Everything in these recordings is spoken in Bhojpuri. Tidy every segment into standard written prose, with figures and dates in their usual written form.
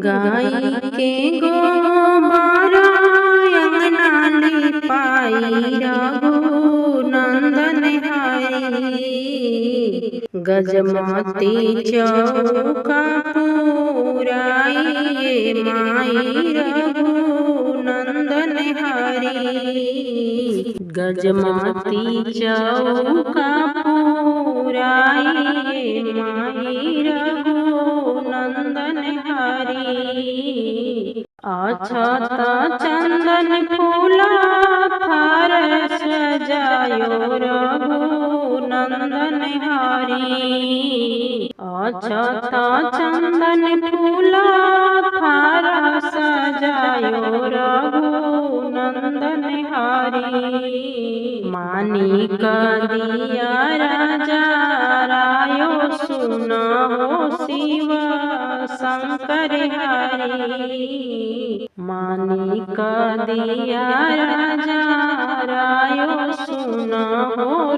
गाय के गोबर अंगना लिपाई रघुनंदन हरि। गजमती चौका पुराई माई रघुनंदन हरि। गजमती चौका पुराई माई रघुनंदन हरि। अछत चंदन फूला थार सजायो रघुनंदन हरि। अछत चंदन फूला थार सजायो रघुनंदन हरि। मानिक दिया राजा रायो सुनो शिव शंकर हरि। मानिक दिया राजा रायो सुनो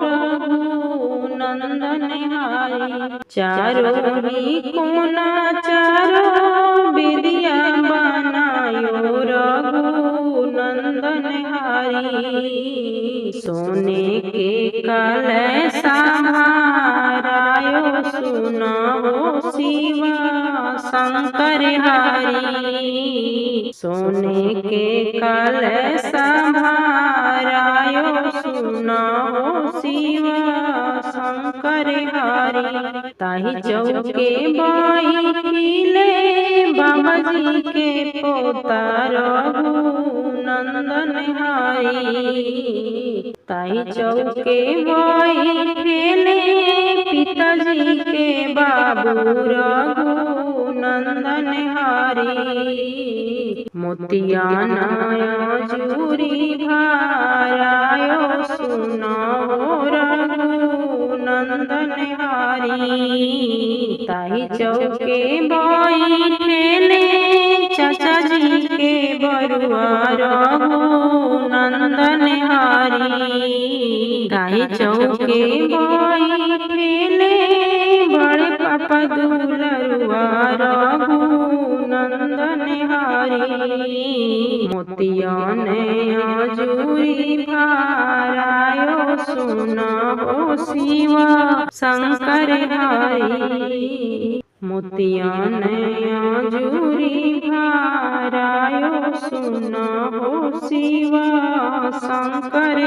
रघुनंदन हरि। चारों ही कोना चारों विद्या बनायो रघुनंदन हरि। सोने के कलशा भरायो सुनो शिव शंकर हरि। सोने के कलशा भरायो सुनो शिव शंकर हरि। ताहि चौके बैठिले बाबाजी के पोता रघुनंदन हरि। ताहि चौके बैठिले पिताजी के बाबू रघुनंदन हरि। मोतिया नजूरी भरायो सुनो रघुनंदन हरि। ताहि चौके बैठिले चाचा जी के बरुआ रघुनंदन हरि। ताहि चौके बैठिले बड़े पापा दुलरुआ रघुनंदन हरि। मोतिया नजूरी भरायो सुनो शिव शंकर हरि। मोतिया नजूरी भरायो सुनो शिव शंकर